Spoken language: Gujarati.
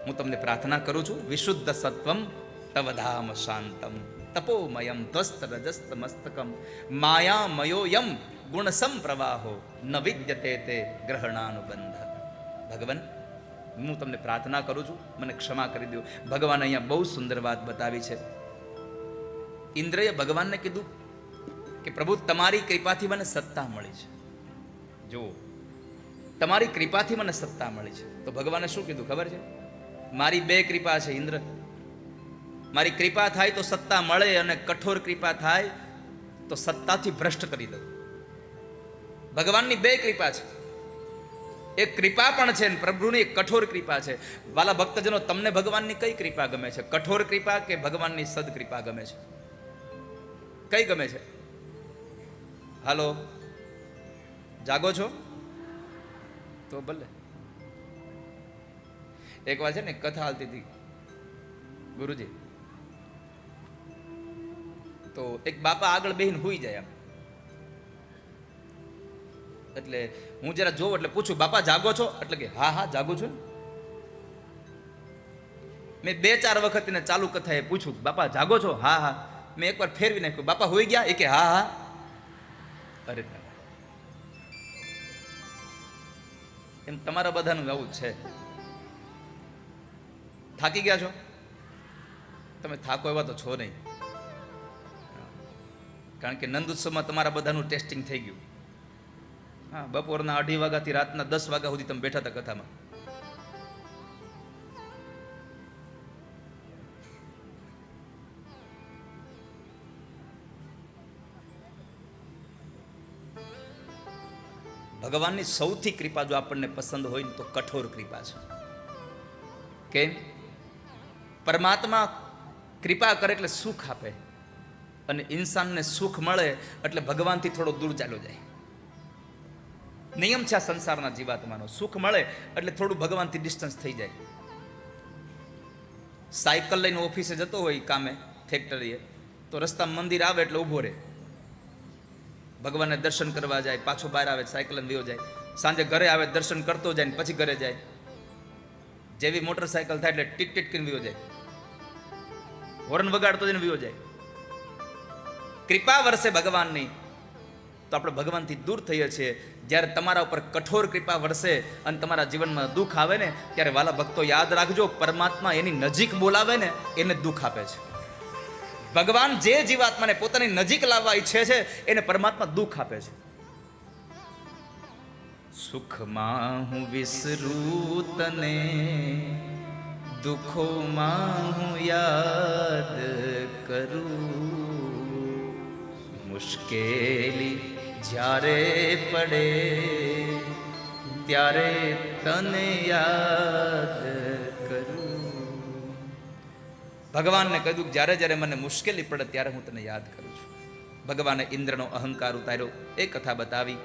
હું તમને પ્રાર્થના કરું છું, વિશુદ્ધ સત્વમ તવ ધામ શાંતમ તપોમયમ ત્વસ્ત રજસ્ત મસ્તકમ માયામયોયમ ગુણસમ પ્રવાહો ન વિદ્યતે તે ગ્રહણાનુબંધ. ભગવાન, હું તમને પ્રાર્થના કરું છું, મને ક્ષમા કરી દો. ભગવાન અહીંયા બહુ સુંદર વાત બતાવી છે. ઇન્દ્રએ ભગવાનને કીધું કે પ્રભુ, તમારી કૃપાથી મને સત્તા મળી છે. જો તમારી કૃપાથી મને સત્તા મળી છે. તો ભગવાને શું કીધું ખબર છે? મારી બે કૃપા છે ઇન્દ્ર. મારી કૃપા થાય તો સત્તા મળે, અને કઠોર કૃપા થાય તો સત્તાથી ભ્રષ્ટ કરી દઉં. ભગવાનની બે કૃપા છે. એક કૃપા પણ છે અને પ્રભુની એક કઠોર કૃપા છે. વાલા ભક્તજનો, તમને ભગવાનની કઈ કૃપા ગમે છે? કઠોર કૃપા કે ભગવાનની સદ કૃપા ગમે છે? કઈ ગમે છે? હાલો, જાગો છો તો ભલે. એક વાર છે ને કથા હાલતી હતી ગુરુજી, તો એક બાપા આગળ બેહીને હુઈ જાય એમ. એટલે હું જરા જોઉં એટલે પૂછું, બાપા જાગો છો? એટલે કે હા હા જાગું છું. મેં 2-4 વખત એને ચાલુ કથા એ પૂછ્યું, બાપા જાગો છો? હા હા. મેં એકવાર ફેરવી નાખ્યું, બાપા હોઈ ગયા? એ કે હા હા. અરે એમ તમારા બધાનું આવું જ છે. થાકી ગયા છો? તમે થાકો એવા તો છો નહીં, કારણ કે નંદ ઉત્સવમાં તમારા બધાનું ટેસ્ટિંગ થઈ ગયું. હા, બપોરના 2:30 વાગ્યાથી રાતના 10 વાગ્યા સુધી તમે બેઠા હતા કથામાં. ભગવાનની સૌથી કૃપા જો આપણને પસંદ હોય ને તો કઠોર કૃપા છે. કેમ? પરમાત્મા કૃપા કરે એટલે સુખ આપે, અને ઇન્સાનને સુખ મળે એટલે ભગવાનથી થોડો દૂર ચાલ્યો જાય. નિયમ છે આ સંસારના જીવાત્માનો. સુખ મળે એટલે થોડું ભગવાનથી ડિસ્ટન્સ થઈ જાય. સાયકલ લઈને ઓફિસે જતો હોય, કામે, ફેક્ટરીએ, તો રસ્તામાં મંદિર આવે એટલે ઊભો રહે, ભગવાનને દર્શન કરવા જાય, પાછો બહાર આવે, સાયકલ લઈને વયો જાય. સાંજે ઘરે આવે, દર્શન કરતો જાય ને પછી ઘરે જાય. જેવી મોટરસાયકલ થાય એટલે ટીટ ટીટ કરીને વયો જાય, હોર્ન વગાડતો જઈને વયો જાય. કૃપા વરસે ભગવાનની તો આપણે ભગવાનથી દૂર થઈએ છીએ. જ્યારે તમારા ઉપર કઠોર કૃપા વરસે અને તમારા જીવનમાં દુઃખ આવે ને, ત્યારે વાલા ભક્તો યાદ રાખજો, પરમાત્મા એની નજીક બોલાવે ને એને દુઃખ આપે છે. ભગવાન જે જીવાત્માને પોતાની નજીક લાવવા ઈચ્છે છે એને પરમાત્મા દુઃખ આપે છે. સુખમાં હું વિસરું તને, દુઃખોમાં હું યાદ કરું, મુશ્કેલી જ્યારે પડે ત્યારે તને યાદ કરું. ભગવાનને કહ્યું, જ્યારે જ્યારે મને મુશ્કેલી પડે ત્યારે હું તને યાદ કરું છું. ભગવાને ઇન્દ્રનો અહંકાર ઉતાર્યો, એ કથા બતાવી.